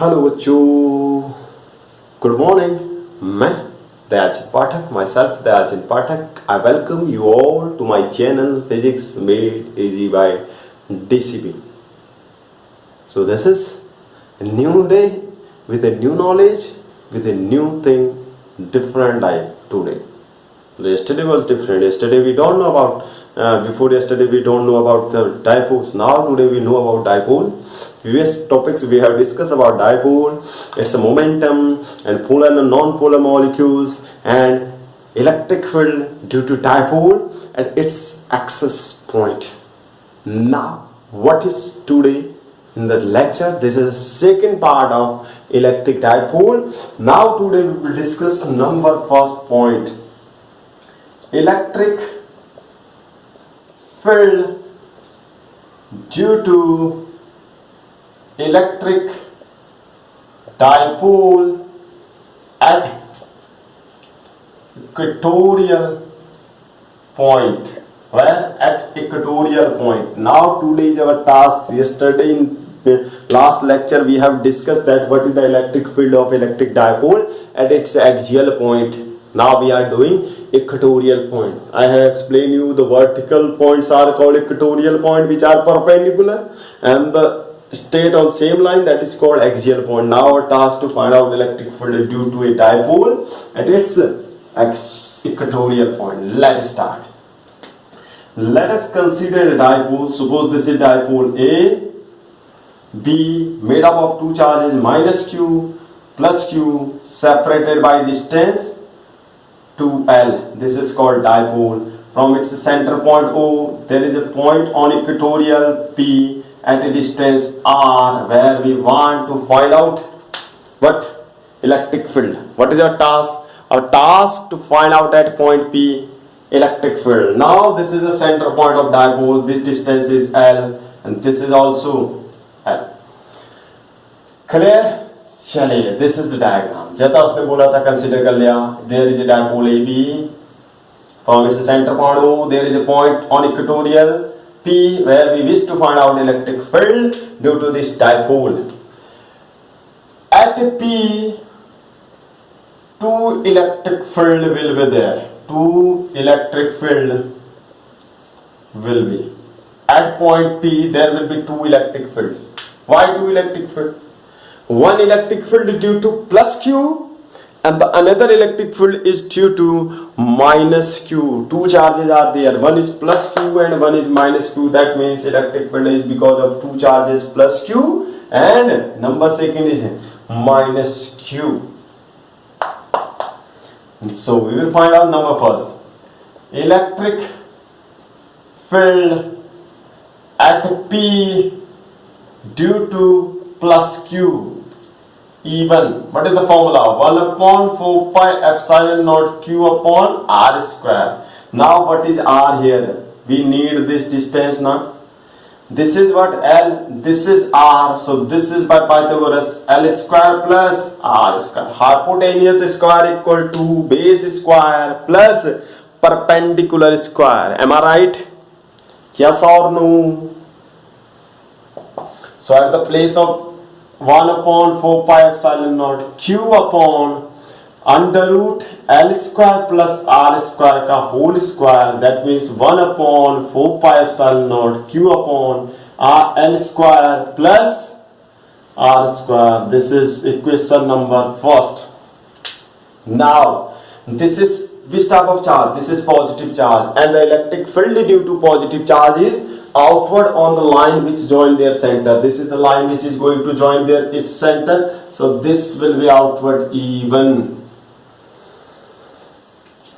Hello बच्चों, good morning. मैं Dayachit Pathak, myself Dayachit Pathak. I welcome you all to my channel physics made easy by DCB. So this is a new day with a new knowledge, with a new thing, different life today. Yesterday was different. Yesterday we don't know about, before yesterday we don't know about the dipoles. Now today we know about dipole. Previous topics we have discussed about dipole, its momentum and polar and non-polar molecules and electric field due to dipole at its axis point. Now what is today in the lecture? This is the second part of electric dipole. Now today we will discuss number first point. Electric field due to electric dipole at equatorial point. Where? At equatorial point. Now today is our task. Yesterday in the last lecture we have discussed that what is the electric field of electric dipole at its axial point. Now we are doing equatorial point. I have explained you the vertical points are called equatorial point, which are perpendicular, and the straight on same line, that is called axial point. Now our task to find out electric field due to a dipole at its equatorial point. Let's start. Let us consider a dipole. Suppose this is dipole A, B, made up of two charges minus Q plus Q, separated by distance to L. This is called dipole. From its center point O, there is a point on equatorial P at a distance R, where we want to find out what? Electric field. What is our task? Our task to find out at point P electric field. Now this is the center point of dipole. This distance is L and this is also L. Clear? चलिए, this is the diagram. जैसा उसने बोला था consider कर लिया. There is a dipole AB. From its center point O, there is a point on equatorial P where we wish to find out electric field due to this dipole. At P, two electric field will be there. Two electric field will be. At point P, there will be two electric field. Why two electric field? One electric field due to plus Q and the another electric field is due to minus Q. Two charges are there. One is plus Q and one is minus Q. That means electric field is because of two charges plus Q and number second is minus Q. So we will find out number first. Electric field at P due to plus Q even. What is the formula? 1 upon 4 pi epsilon naught Q upon R square. Now what is R here? We need this distance now. This is what? L. This is R. So this is by Pythagoras. L square plus R square. Hypotenuse square equal to base square plus perpendicular square. Am I right? Yes or no? So at the place of 1 upon 4 pi epsilon naught Q upon under root L square plus R square का whole square, that means 1 upon 4 pi epsilon naught Q upon L square plus R square. This is equation number first. Now this is which type of charge? This is positive charge, and the electric field due to positive charge is outward on the line which join their center. This is the line which is going to join their its center. So this will be outward even.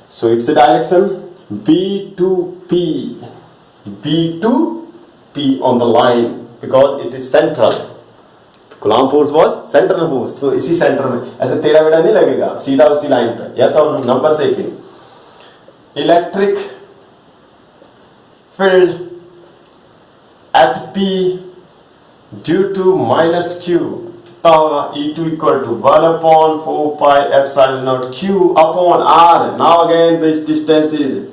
So it's a direction B to P. B to P on the line because it is central. Coulomb force was central force. तो इसी centre में ऐसे टेढ़ा बेढ़ा नहीं लगेगा, सीधा उसी line पे. Yes or no? Number second. Electric field at P due to minus Q, E2 equal to 1 upon 4 pi epsilon naught Q upon R. Now again this distance is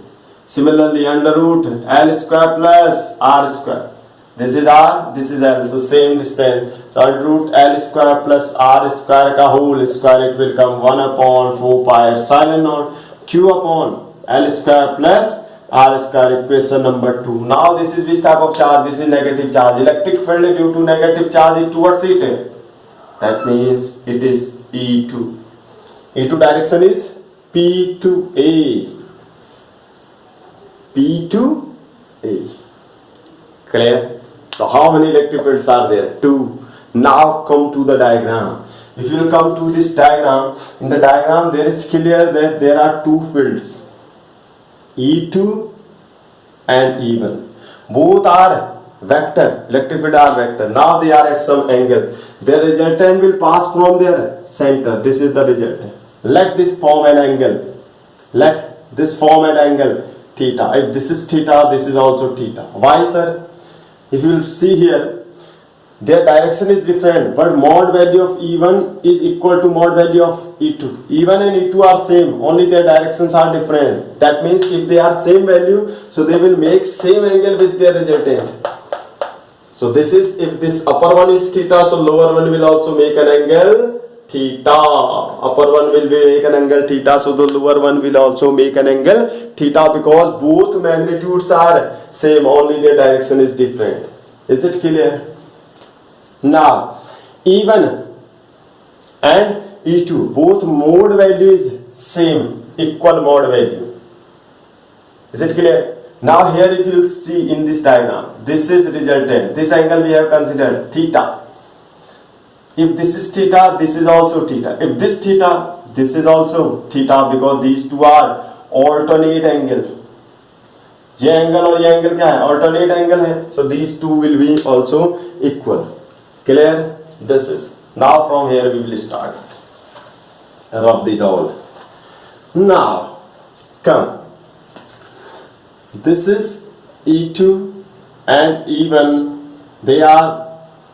similarly under root L square plus R square. this is r, this is l, so same distance. So under root l square plus r square का whole square, it will come 1 upon 4 pi epsilon naught q upon l square plus r square. Equation number 2. Now this is which type of charge? This is negative charge. Electric field due to negative charge is towards it. That means it is E2. E2 direction is P to A. P to A. Clear? So how many electric fields are there? 2. Now come to the diagram. If you will come to this diagram, in the diagram there is clear that there are two fields, E2 and E1. Both are vector, electric field are vector. Now they are at some angle. Their resultant will pass from their center. This is the resultant. Let this form an angle. Let this form an angle theta. If this is theta, this is also theta. Why, sir? If you will see here, their direction is different, but mod value of E1 is equal to mod value of E2. E1 and E2 are same, only their directions are different. That means if they are same value, so they will make same angle with their resultant. So this is, if this upper one is theta, so lower one will also make an angle theta. Upper one will make an angle theta, so the lower one will also make an angle theta, because both magnitudes are same, only their direction is different. Is it clear? Now E1 and E2, both mode value is same, equal mode value. Is it clear? Now here if you will see in this diagram, this is resultant. This angle we have considered theta. If this is theta, this is also theta. If this theta, this is also theta, because these two are alternate angle. ये angle और ये angle क्या है? Alternate angle है. So these two will be also equal. Clear? This is. Now from here we will start. Rub these all. Now, come. This is E2 and E1. They are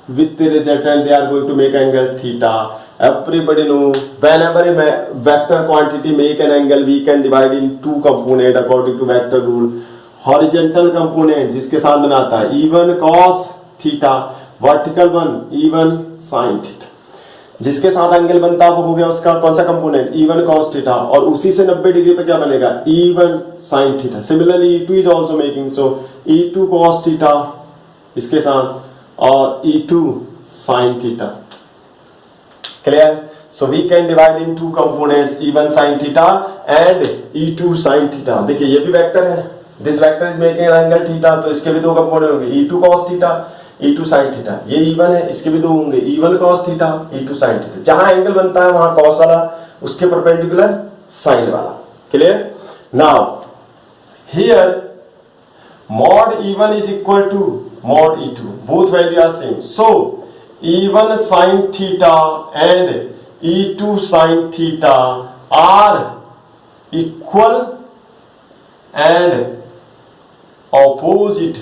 with the resultant, they are going to make angle theta. Everybody know, whenever a vector quantity make an angle, we can divide in two component according to vector rule. Horizontal component जिसके साथ बनाता है E1 cos theta, vertical one E1 sin theta. जिसके साथ angle बनता है वो हो गया उसका कौन सा कंपोनेंट? E1 cos theta. और उसी से 90 डिग्री पे क्या बनेगा? E1 sin theta. Similarly E2 is also making, so E2 cos theta इसके साथ और E2 sin theta. Clear? So we can divide in two components, E1 sin theta and E2 sin theta. देखिए ये भी vector है, this vector is making angle theta, तो इसके भी दो कंपोनेंट होंगे, E2 cos theta, E2 sin theta. ये E1 है, इसके भी दो होंगे, E1 cos theta, E2 sin theta. जहां एंगल बनता है वहां cos वाला, उसके परपेंडिकुलर sin वाला. Clear? Now here mod E1 is equal to mod E2. Both values are same. So E1 sin theta and E2 sin theta are equal and opposite.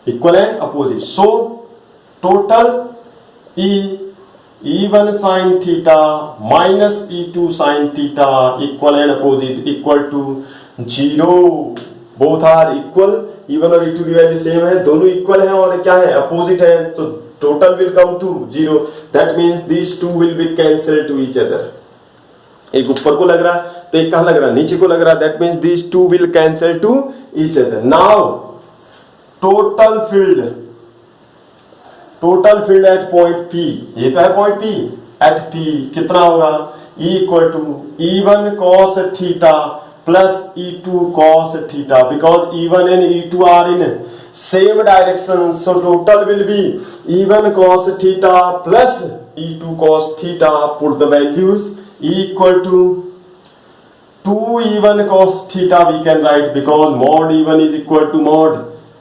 Equal and opposite. So total E1 sin theta minus E2 sin theta equal and opposite equal to 0. Both are equal. E1 और E2 की value same है, दोनों equal है और क्या है? Opposite है. तो total will come to 0. That means these two will be cancel to each other. एक ऊपर को लग रहा है तो एक कहां लग रहा है? नीचे को लग रहा है. That means these two will cancel to each other. Now total field at point P, ये तो है पॉइंट P, एट P कितना होगा? E equal to E1 cos theta plus E2 cos theta, because E1 and E2 are in same direction, so total will be E1 cos theta plus E2 cos theta. Put the values equal to 2E1 cos theta we can write, because mod E1 is equal to mod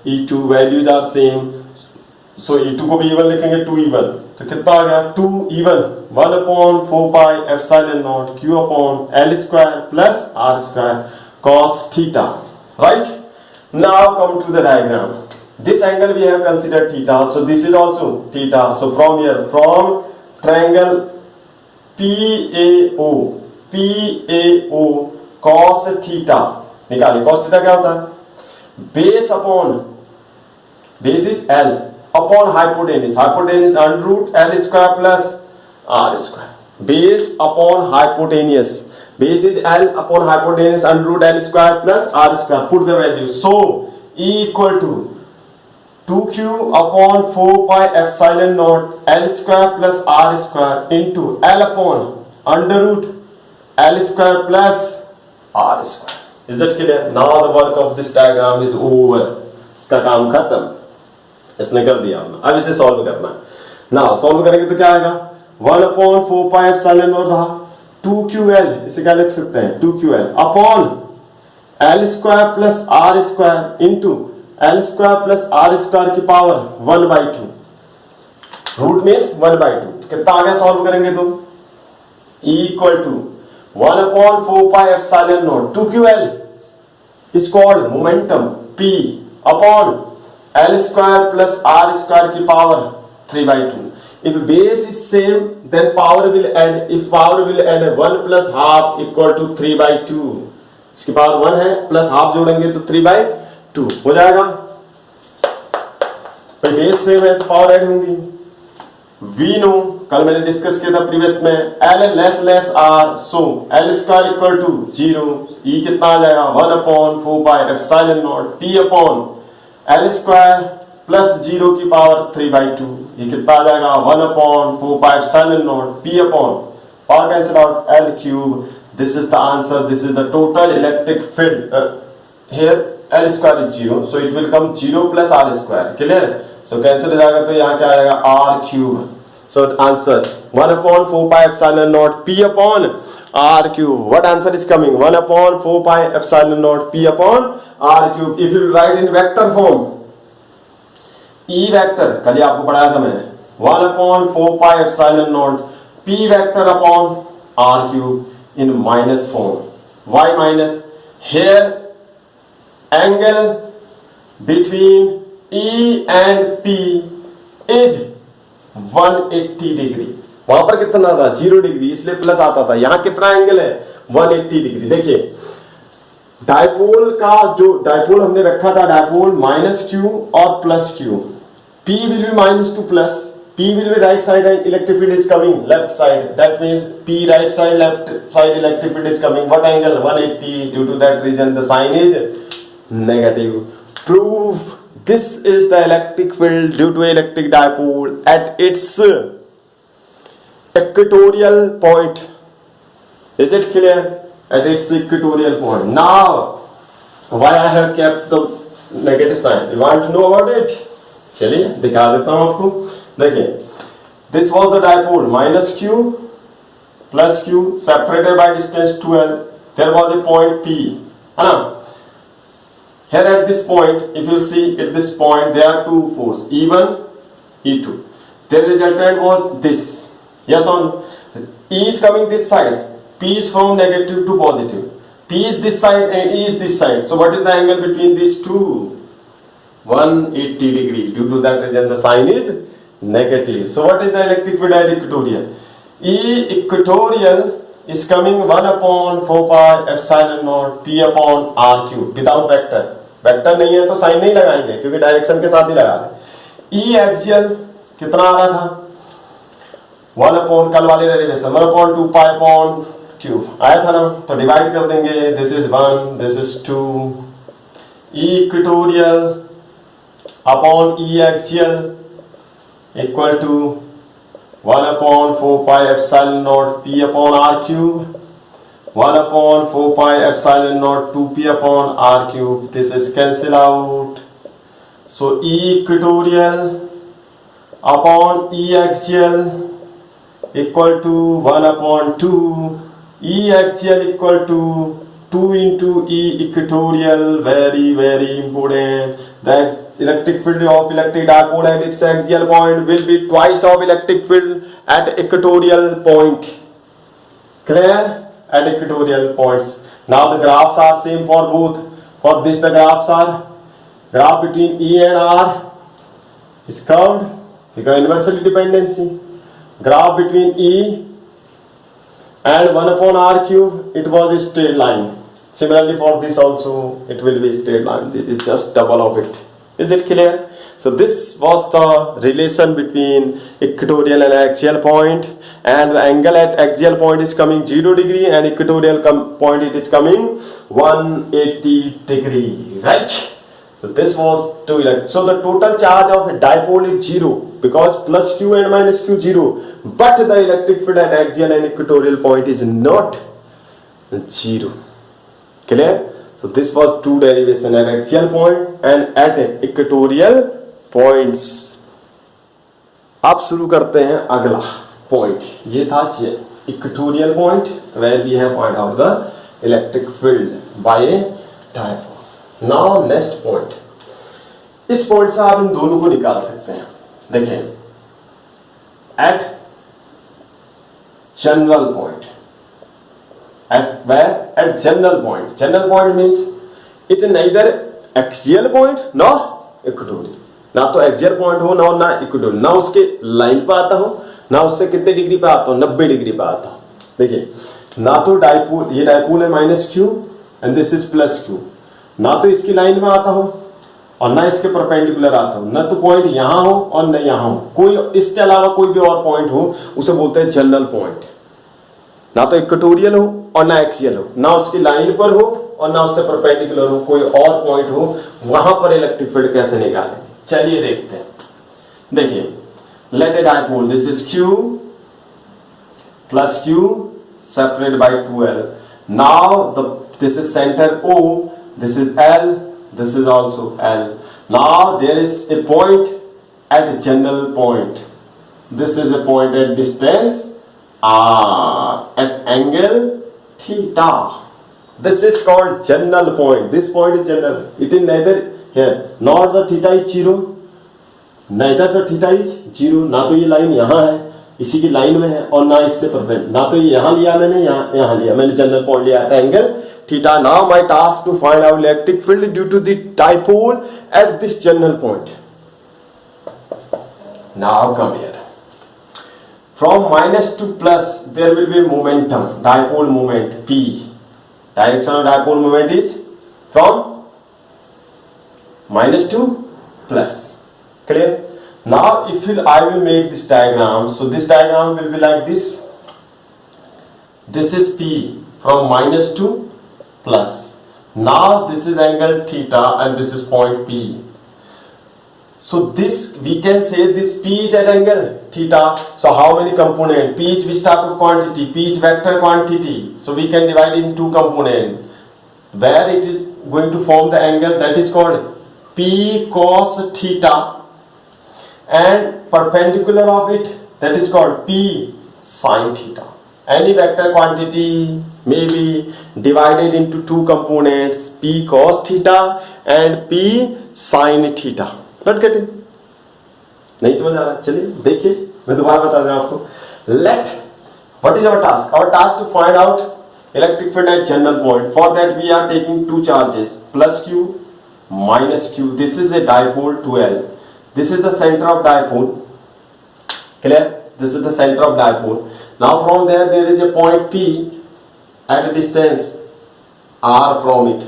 E2, values are same, so E2 को भी E1 लिखेंगे 2E1, तो कितना आ गया? 2E1 1 upon 4 pi epsilon naught Q upon L square plus R square cos theta. Right? Now come to the diagram. This angle we have considered theta, so this is also theta. So from here, from triangle PAO cos theta निकालिए. cos theta क्या होता है? Base upon base is L upon hypotenuse. Hypotenuse under root L square plus R square. Base upon hypotenuse. Base is L upon hypotenuse under root L square plus R square. Put the value. So E equal to 2q upon 4 pi epsilon naught L square plus R square into L upon under root L square plus R square. Is that clear? Now the work of this diagram is over. इसका काम खत्म, इसने कर दिया हमने. अब इसे solve करना है. नाउ सॉल्व करेंगे तो क्या आएगा? 1 अपॉन 4 पाई एप्सिलॉन नॉट रहा 2ql, इसे क्या लिख सकते हैं? 2ql upon L square plus R square into L square plus R square की पावर 1/2. Root means 1/2. कितना आ गया सॉल्व करेंगे तो? E equal to 1 upon 4 pi epsilon naught 2ql is called momentum P upon L square plus R square की power 3/2. If base is same, then power will add. If power will add 1 plus half equal to 3/2. इसकी power 1 है, plus half जोड़ेंगे तो 3/2 हो जाएगा. Base same है तो power add होंगी. वी नो, कल मैंने डिस्कस किया था प्रीवियस में, L less R, so L square equal to 0. E कितना आ जाएगा? 1 upon 4 pi epsilon naught P upon L square plus 0 की पावर 3/2. ये कितना आ जाएगा? 1 upon 4 pi epsilon naught P upon power cancel out L cube. This is the answer. This is the total electric field. Here L square is 0, so it will come 0 plus R square. Clear? So cancel हो जाएगा तो यहाँ क्या आएगा? R cube. So answer 1 upon 4 pi epsilon naught P upon R cube. What answer is coming? 1 upon 4 pi epsilon naught P upon R cube. If you write in vector form, E vector कल ही आपको पढ़ाया था मैंने. 1 upon 4 pi epsilon naught P vector upon R cube in minus form. Why minus? Here angle between E and P is 180 degree. वहां पर कितना था? 0 degree, इसलिए प्लस आता था. यहां कितना एंगल है? 180 डिग्री. देखिए डायपोल का जो डायपोल हमने रखा था, डायपोल माइनस क्यू और plus Q. P will be minus to plus. P will be right side and electric field is coming left side. That means P right side, left side electric field is coming. What angle? 180. Due to that reason the sign is negative. Proof. This is the electric field due to electric dipole at its equatorial point. Is it clear? At its equatorial point. Now, why I have kept the negative sign? You want to know about it? चलिए दिखा देता हूं आपको. देखिए, this was the dipole minus q plus q separated by distance 2l. There was a point P, है ना? Here at this point, if you see at this point, there are two forces, E1, E2. The resultant was this. Yes or no? E is coming this side. P is from negative to positive. P is this side and E is this side. So what is the angle between these two? 180 degree. Due to that reason, the sign is negative. So what is the electric field at equatorial? E equatorial is coming 1 upon 4 pi epsilon naught P upon R cube without vector. Vector नहीं है तो sign नहीं लगाएंगे क्योंकि direction के साथ ही लगा रहे. E एक्सियल कितना आ रहा था? 1 अपॉन कल वाले derivation 1 upon 2 pi upon cube आया था ना, तो डिवाइड कर देंगे. This is 1, this is 2. E equatorial upon E axial equal to 1 upon 4 pi epsilon naught P upon R cube. 1 upon 4 pi epsilon naught 2P upon R cube. This is cancel out. So E equatorial upon E axial equal to 1 upon 2. E axial equal to 2 into E equatorial. Very very important. That electric field of electric dipole at its axial point will be twice of electric field at equatorial point. Clear? At equatorial points. Now the graphs are same for both. For this the graphs are graph between E and R is curved because inversely dependency. Graph between E and 1 upon R cube, it was a straight line. Similarly for this also it will be a straight line. This is just double of it. Is it clear? So this was the relation between equatorial and axial point, and the angle at axial point is coming 0 degree and equatorial point it is coming 180 degree, right? So this was two electrons. So the total charge of a dipole is 0 because plus q and minus q 0, but the electric field at axial and equatorial point is not 0. Clear? So this was two derivation at axial point and at equatorial points. अब शुरू करते हैं अगला point. ये था equatorial point where we have found out the electric field by a dipole. Now next point. इस point से आप इन दोनों को निकाल सकते हैं. देखें, at general point. At where? At general point. General point means it is neither axial point nor equatorial. ना तो एक्सियल पॉइंट हो ना इक्वेटोरियल, ना उसके लाइन पे आता हो ना उससे कितने डिग्री पे आता हो, 90 डिग्री पे आता हो. देखिए, ना तो डाइपोल, ये डाइपोल है minus Q and this is plus Q, ना तो इसकी लाइन में आता हो और ना इसके परपेंडिकुलर आता हो, ना तो पॉइंट यहां हो और ना यहां हो, कोई इसके अलावा कोई भी और पॉइंट हो उसे बोलते हैं जनरल पॉइंट. ना तो इक्वेटोरियल हो और ना एक्सियल हो, ना उसकी लाइन पर हो और ना उससे परपेंडिकुलर हो, कोई और पॉइंट हो, वहां पर इलेक्ट्रिक फील्ड कैसे निकालें. चलिए देखते हैं. देखिए, let a dipole, this is q plus q separate by 2l. Now this is centre o, this is L, this is also L. Now there is a point at a general point. This is a point at distance R, at angle theta. This is called general point. This point is general. It is neither here, nor the theta is 0, neither the theta is 0. ना तो ये line यहाँ है, इसी की line में है, और ना इससे परपेंडिकुलर, ना तो ये यहाँ लिया मैंने, यहाँ लिया मैंने, जनरल पॉइंट लिया angle theta. Now my task to find out electric field due to the dipole at this general point. Now come here. From minus to plus there will be momentum, dipole moment P. Direction of dipole moment is from minus to plus. Clear? Now if I will make this diagram, so this diagram will be like this. This is P from minus to plus. Now this is angle theta and this is point P. So this we can say this P is at angle theta. So how many components? P is which type of quantity? P is vector quantity. So we can divide in two components. Where it is going to form the angle, that is called P cos theta, and perpendicular of it, that is called P sin theta. Any vector quantity may be divided into two components, P cos theta and P sin theta. Not getting? नहीं समझ आ रहा? चलिए देखिए, मैं दोबारा बता दूं आपको. Let, what is our task? Our task to find out electric field at general point. For that we are taking two charges, plus q, minus q. This is a dipole 2l. This is the center of dipole. Clear? This is the center of dipole. Now from there is a point P at a distance R from it.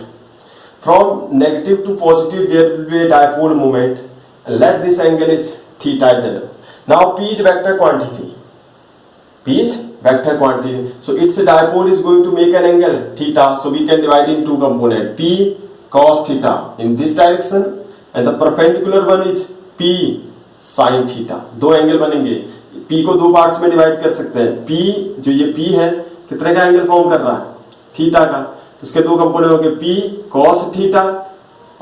From negative to positive there will be a dipole moment. Let this angle is theta general. Now P is vector quantity. P is vector quantity. So its dipole is going to make an angle theta. So we can divide in two components. P cos theta in this direction and the perpendicular one is P sin theta. दो angle बनेंगे. P को दो parts में divide कर सकते हैं. P जो ये P है कितने का एंगल फॉर्म कर रहा है? थीटा का. तो उसके दो कंपोनेंट होंगे P cos थीटा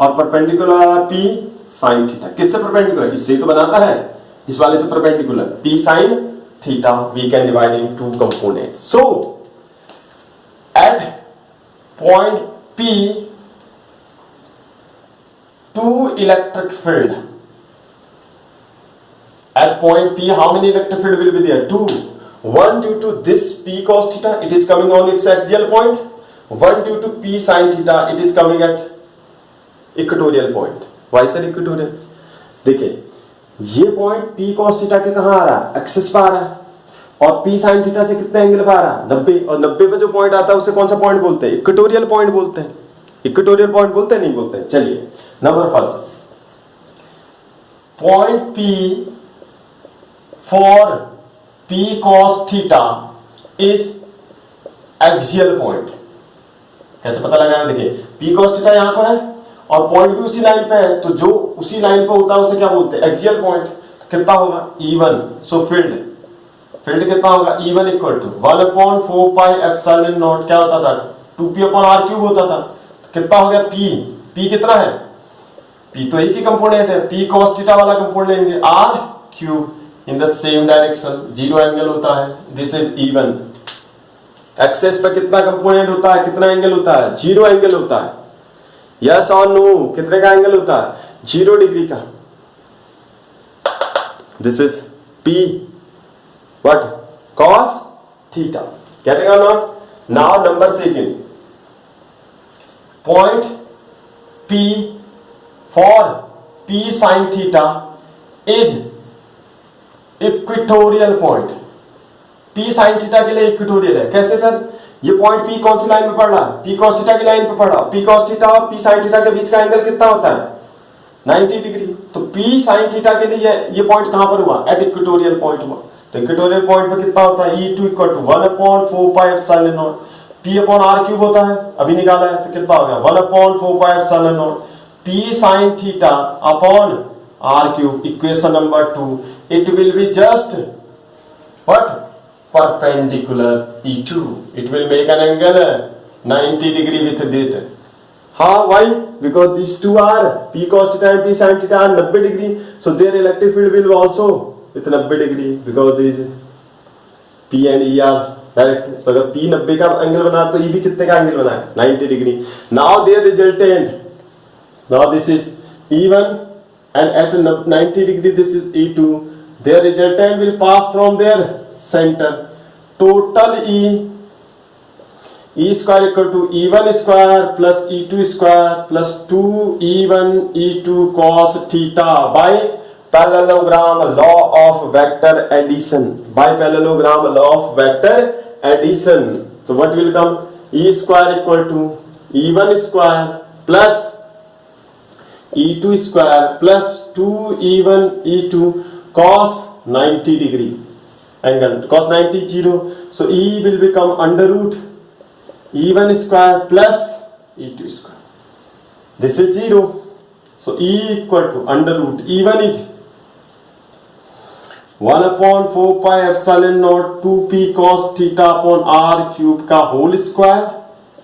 और परपेंडिकुलर वाला P sin थीटा. किससे परपेंडिकुलर? इससे तो बनाता है, इस वाले से perpendicular. P sin theta we can divide in two components. So at point P, two electric field. At point P, how many electric field will be there? 2. One due to this P cos theta, it is coming on its axial point. One due to P sin theta, it is coming at equatorial point. Why sir equatorial? देखिए, ये point P cos theta के कहाँ आ रहा है? Axis पर आ रहा है. और P sin theta से कितने एंगल पर आ रहा है? 90. और 90 पे जो पॉइंट आता है उसे कौन सा पॉइंट बोलते हैं? इक्वेटोरियल पॉइंट बोलते हैं. इक्वेटोरियल पॉइंट बोलते हैं, नहीं बोलते हैं? चलिए, number first. point P for P cos theta is axial point। कैसे पता लगाया? देखिए P cos theta यहां पर है और पॉइंट भी उसी लाइन पे है, तो जो उसी लाइन पे होता है उसे क्या बोलते हैं? Axial point. कितना होगा? E1। सो फील्ड कितना होगा? E1 equal to 1/4 pi epsilon naught, क्या होता था? 2p/r³ होता था। कितना हो गया? P कितना है? P तो एक ही कंपोनेंट है, P cos थीटा वाला कंपोनेंट लेंगे, r³ in the same direction, 0 angle होता है। This is E1। एक्सेस पे कितना कंपोनेंट होता है? कितना एंगल होता है? 0 एंगल होता है। यस और नो? कितने का एंगल होता है? 0 डिग्री का। This is P what? cos theta। getting or not? now number second, point P for P sin theta is equatorial point। P sin theta के लिए इक्वेटोरियल है। कैसे सर? ये पॉइंट P कौन सी लाइन पे पड़ रहा है? P cos थीटा की लाइन पे पड़ रहा है। P cos थीटा और P sin थीटा के बीच का एंगल कितना होता है? 90 डिग्री। तो P sin थीटा के लिए ये पॉइंट कहां पर हुआ? एट इक्वेटोरियल पॉइंट हुआ। तो इक्वेटोरियल पॉइंट पे कितना होता है? E2 equal to 1/4 pi epsilon naught, P/r³ होता है, अभी निकाला है, तो कितना हो गया? 1/4 pi epsilon naught P sin theta upon r³। Equation number 2, it will be just what? perpendicular E2। it will make an angle 90 degree with it। हाँ, why? because these two are P cos theta and P sin theta are 90 degree, so their electric field will be also with 90 degree because these P and E are direct। so अगर P 90 का angle बना तो E भी कितने का angle बना है? 90 degree। now their resultant, now this is E1 and at 90 degree this is E2। their resultant will pass from their center। total E square equal to E1 square plus E2 square plus 2E1 E2 cos theta by parallelogram law of vector addition। by parallelogram law of vector addition, so what will come? E square equal to E1 square plus E2 square plus 2E1 E2 cos 90 degree angle, cos 90 0। so E will become under root E1 square plus E2 square। this is 0, so E equal to under root E1 is 1/4 pi epsilon naught 2p cos theta upon r³ का whole square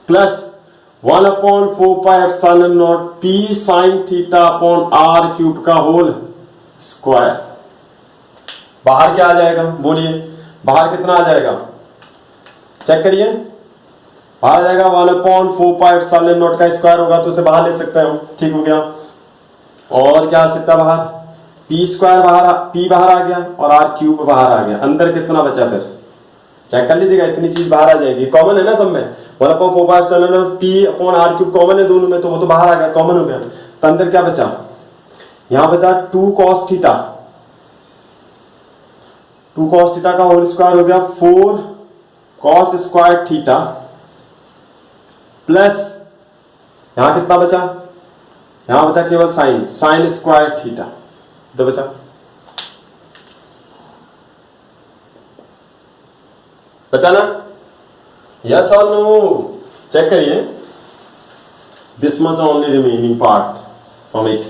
plus 1/4 pi epsilon naught p sin theta upon r³ का whole square. बाहर क्या आ जाएगा? बोलिए, बाहर कितना आ जाएगा? चेक करिए। बाहर आ जाएगा 1/4 पाई एप्सिलॉन नॉट का स्क्वायर होगा तो उसे बाहर ले सकते हैं हम। ठीक हो गया। और क्या आ सकता है बाहर? P स्क्वायर बाहर, P बाहर आ गया और r³ बाहर आ गया। अंदर कितना बचा? फिर चेक कर लीजिएगा, इतनी चीज बाहर आ जाएगी। कॉमन है ना सब में? 1/4 pi epsilon naught P upon r³ common है दोनों में, तो वो तो बाहर आ गया, कॉमन हो गया। तो अंदर क्या बचा? यहां बचा 2 cos थीटा। 2 cos थीटा का होल स्क्वायर हो गया 4 cos स्क्वायर थीटा प्लस यहां कितना बचा? यहां बचा केवल साइन स्क्वायर थीटा। तो बचा ना? यस और नो? चेक करिए। This much only remaining part from it.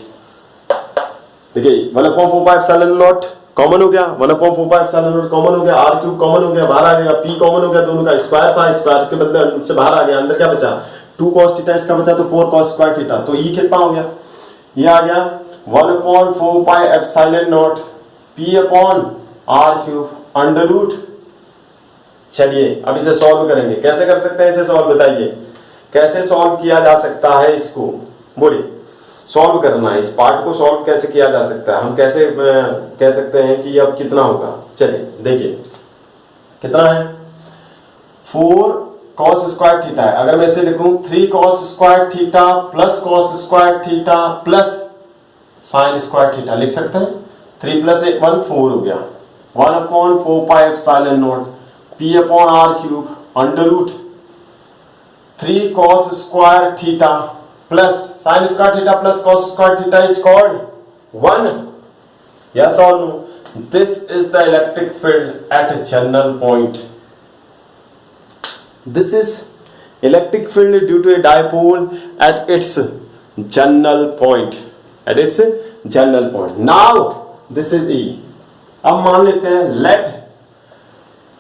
देखिए 1/4 पाई एप्सिलॉन नॉट कॉमन हो गया, 1/4 पाई एप्सिलॉन नॉट कॉमन हो गया, r³ कॉमन हो गया, बाहर आ गया, P कॉमन हो गया, दोनों का स्क्वायर था, स्क्वायर के बदले उससे बाहर आ गया। अंदर क्या बचा? 2 cos थीटा, इसका बचा तो 4 cos स्क्वायर थीटा। तो E कितना हो गया? ये आ गया 1/4 pi epsilon naught P upon r³ under root. चलिए अब इसे सॉल्व करेंगे। कैसे कर सकते हैं इसे सॉल्व? बताइए कैसे सॉल्व किया जा सकता है इसको? बोलिए, सॉल्व करना है इस पार्ट को, सॉल्व कैसे किया जा सकता है? हम कैसे कह सकते हैं कि अब कितना होगा? चलिए देखिए कितना है? 4 cos स्क्वायर थीटा है। अगर मैं इसे लिखूं 3 cos square theta plus cos square theta plus sine square theta लिख सकते हैं। 3 + 1 4 हो गया। 1/4 pi epsilon naught P upon r³ under root 3 cos square theta plus sine square theta plus cos square theta is called 1 Yes or no? This is the electric field at a general point. This is electric field due to a dipole at its general point. At its general point. Now this is E. अब मान लेते हैं let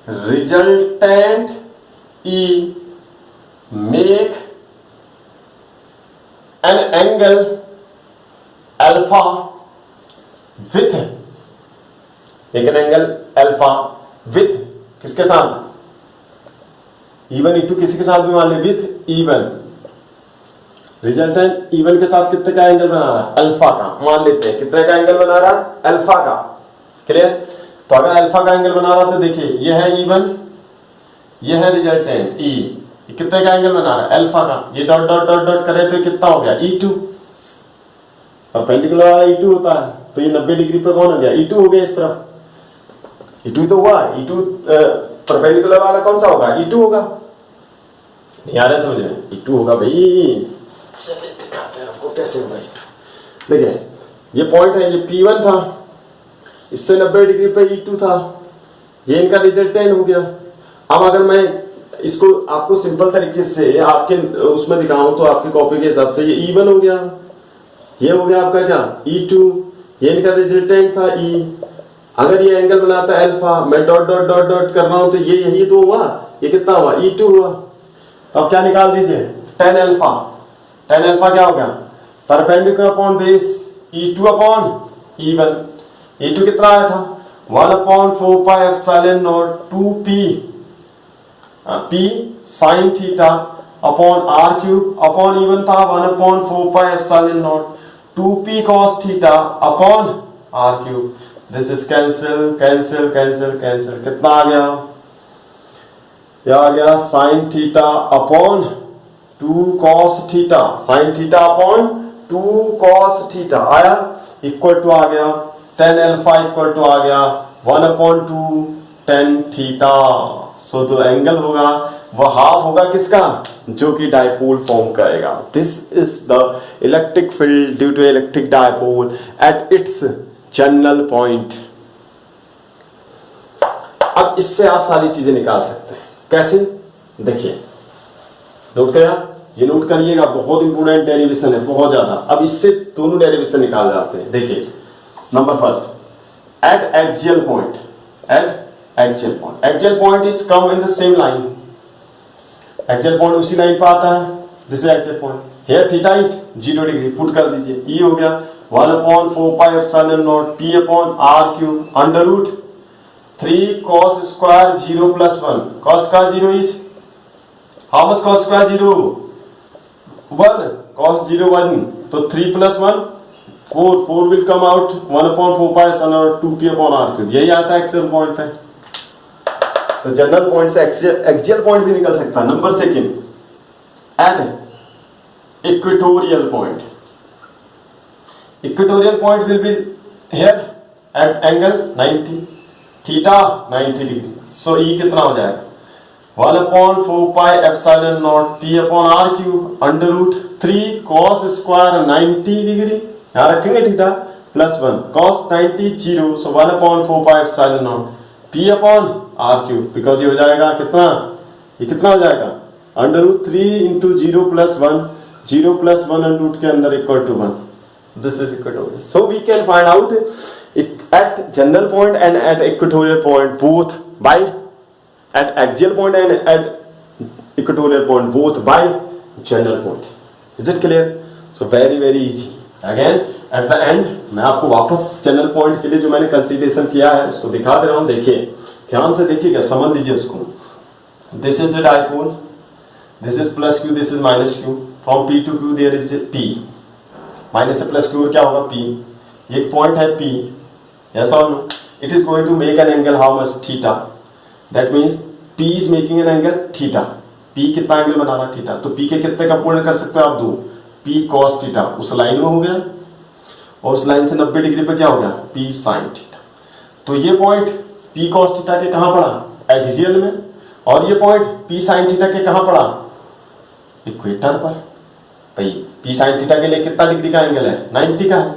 resultant E make an angle alpha with किसके साथ, E1 E2 किसी के साथ भी मान ले, विथ E1 रिजल्टेंट E1 के साथ कितने का एंगल बना रहा है, अल्फा का मान लेते हैं, कितने का एंगल बना रहा है, अल्फा का। क्लियर? तो अगर अल्फा का एंगल बना रहा तो देखिए ये है E1, ये है रिजल्टेंट E, कितने का एंगल बना रहा है, अल्फा का। ये डॉट डॉट डॉट डॉट करे तो कितना हो गया, E2। परपेंडिकुलर वाला E2 होता है, तो ये 90 डिग्री पे कौन हो गया, E2 हो गया इस तरफ। E2 तो हुआ, E2 परपेंडिकुलर वाला कौन सा होगा, E2 होगा। नहीं आ रहा समझ में, E2 होगा भाई। चलिए दिखाते हैं आपको कैसे होगा E2। देखिए ये पॉइंट है, ये P1 था, इससे 90 डिग्री पे E2 था, ये इनका रिजल्टेंट हो गया। अब अगर मैं इसको आपको सिंपल तरीके से आपके उसमें दिखाऊं तो आपकी कॉपी के हिसाब से ये E1 हो गया, ये हो गया आपका क्या, E2, ये इनका रिजल्टेंट था E। अगर ये एंगल बनाता है अल्फा, मैं डॉट डॉट डॉट डॉट कर रहा हूं तो ये यही तो हुआ, ये कितना हुआ, E2 हुआ। अब क्या निकाल दीजिए, tan अल्फा। tan अल्फा क्या हो गया, perpendicular upon base E2 upon E1। E2 कितना आया था, 1/4 pi epsilon naught 2p p sin theta upon r cube upon E1 था 1/4 pi epsilon naught 2p cos theta upon r cube. This is cancel cancel cancel cancel, कितना आ गया, यह आ गया sin theta upon 2 cos theta, sin theta upon 2 cos theta आया, equal to आ गया tan alpha equal to आ गया 1/2 tan theta. सो जो angle होगा वो हाफ होगा किसका, जो कि डायपोल फॉर्म करेगा। This is the electric field due to electric dipole at its general point. अब इससे आप सारी चीजें निकाल सकते हैं, कैसे, देखिए नोट किया, ये नोट करिएगा, बहुत इंपोर्टेंट डेरिवेशन है, बहुत ज्यादा। अब इससे दोनों डेरिवेशन निकाल जाते हैं। देखिए number first, at axial point, axial point is come in the same line. Axial point उसी लाइन पर आता है, this is axial point. Here theta is 0 degree, put कर दीजिए, ई हो गया 1/4 pi epsilon naught p upon r cube under root 3 cos square 0 plus 1, cos का 0 is how much, cos square 0 1, cos 0 1, तो 3 plus 1 4 will come out 1/4 pi epsilon naught 2p upon r cube, यही आता है axial point पे। तो general point से axial point भी निकल सकता है। Number second, at equatorial point, equatorial point will be here at angle 90 theta 90 degree. So E कितना हो जाएगा 1/4 pi epsilon naught p upon r cube under root 3 cos square 90 degree, यहां रखेंगे थीटा प्लस 1 cos 90 0, सो 1/4 pi epsilon naught p upon r cube, because ये हो जाएगा कितना, ये कितना हो जाएगा under root 3 into 0 plus 1, 0 plus 1 under root के अंदर equal to 1। This is equatorial. So we can find out at general point and at equatorial point both by, at axial point and at equatorial point both by general point. Is it clear? So very easy. Again at the end मैं आपको वापस general point के लिए जो मैंने consideration किया है उसको दिखा दे रहा हूँ। देखिए ध्यान से देखिएगा, समझ लीजिए उसको। This is the dipole. This is plus q, this is minus q. From p to q there is p. Minus से प्लस की ओर क्या होगा P, ये एक पॉइंट है P, yes or no? It is going to make an angle how much, theta. That means P is making an angle theta. P कितना angle बना रहा है, थीटा। तो P के कितने का पूर्ण कर सकते हो आप, 2, P cos थीटा उस लाइन में हो गया, और उस लाइन से 90 डिग्री पे क्या हो गया P sin थीटा। तो ये पॉइंट P cos थीटा के कहां पड़ा, एक्सियल में, और ये पॉइंट P sin थीटा के कहां पड़ा, इक्वेटर पर। भाई P sin थीटा के लिए कितना डिग्री का एंगल है, 90 का है,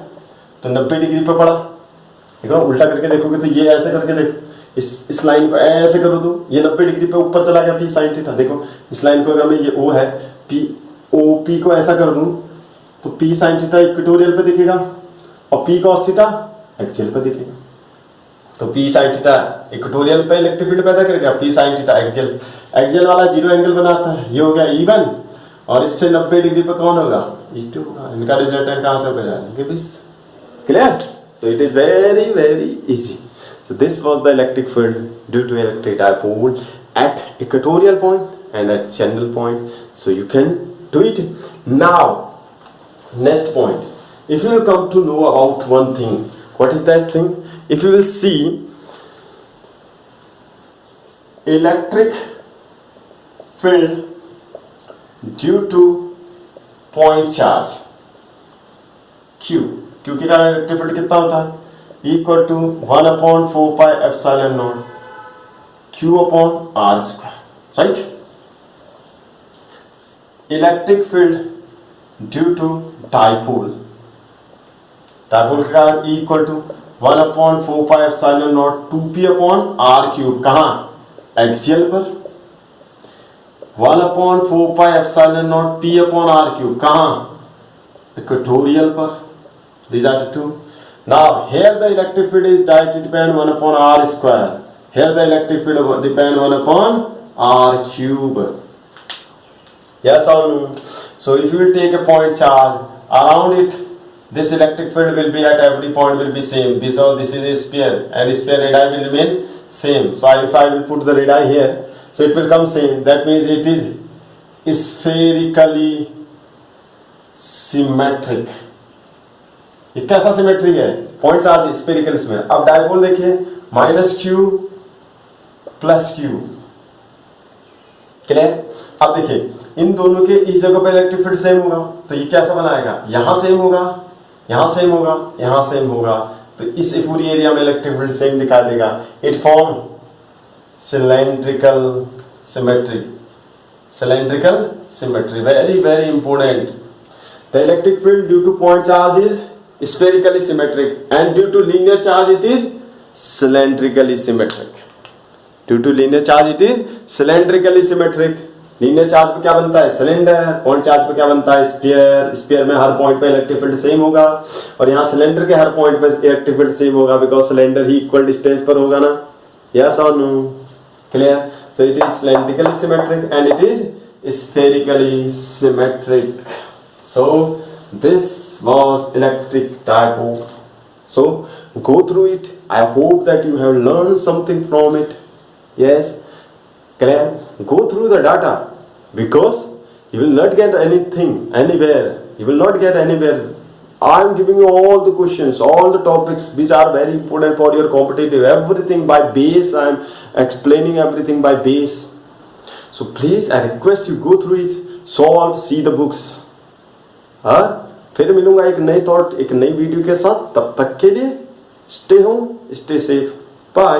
तो 90 डिग्री पे पड़ा, देखो उल्टा करके देखोगे तो ये ऐसे करके देखो, इस लाइन को ऐसे करो तो ये 90 डिग्री पे ऊपर चला गया पी साइन थीटा। देखो इस लाइन को अगर मैं, ये ओ है, पी ओ पी को ऐसा कर दूं तो पी साइन थीटा इक्वेटोरियल पे दिखेगा और पी कॉस थीटा एक्सियल पे दिखेगा। तो पी साइन थीटा इक्वेटोरियल पे इलेक्ट्रिक फील्ड पैदा करेगा, P sine theta axial, axial वाला जीरो एंगल बनाता है, ये हो गया E1 और इससे 90 डिग्री पे कौन होगा, E2 होगा। इनका रिजल्टेंट कहां से होगा जाएंगे, clear? So it is very very easy. So this was the electric field due to electric dipole at equatorial point and at channel point. So you can do it. Now, next point. If you will come to know about one thing, what is that thing? If you will see electric field due to point charge Q. Q के कारण electric field कितना होता है? Equal to 1/4 pi epsilon naught Q upon R square, right? Electric field due to dipole, dipole का equal to 1/4 pi epsilon naught 2p upon R cube, कहां? Axial पर। 1/4 pi epsilon naught p upon R cube, कहां? Equatorial पर। These are the two. Now here the electric field is directly depend 1 upon R square. Here the electric field depend 1 upon R cube. Yes or no? So if you will take a point charge around it, this electric field will be at every point will be same because this is a sphere and sphere radii will remain same. So if I will put the radii here, so it will come same. That means it is spherically symmetric. ये कैसा symmetric है? Point charge spherical symmetric. अब dipole देखिए, -q + q, clear? अब देखिए इन दोनों के इस जगह पे इलेक्ट्रिक फील्ड सेम होगा तो ये कैसा बनाएगा, यहां सेम होगा, यहां सेम होगा, यहां सेम होगा, तो इस पूरी एरिया में इलेक्ट्रिक फील्ड सेम दिखाई देगा। It form cylindrical symmetry, cylindrical symmetry, very very important. The electric field due two point charge is spherically symmetric and due to linear charge it is cylindrically symmetric. Due to linear charge it is cylindrically symmetric. Linear charge पे क्या बनता है? Cylinder. Point charge पे क्या बनता है? Sphere. Sphere में हर पॉइंट पे इलेक्ट्रिक फील्ड सेम होगा और यहाँ सिलेंडर के हर पॉइंट पे इलेक्ट्रिक फील्ड सेम होगा बिकॉज सिलेंडर ही इक्वल डिस्टेंस पर होगा ना। यस और no? Clear? So it is cylindrically symmetric and it is spherically symmetric. So this was electric dipole. So go through it. I hope that you have learned something from it. Yes, clear? Go through the data because you will not get anything anywhere. You will not get anywhere. I am giving you all the questions, all the topics which are very important for your competitive. Everything by base. I am explaining everything by base. So please, I request you go through it, solve, see the books. फिर मिलूंगा एक नई thought, एक नई video के साथ. तब तक के लिए stay home, stay safe, bye.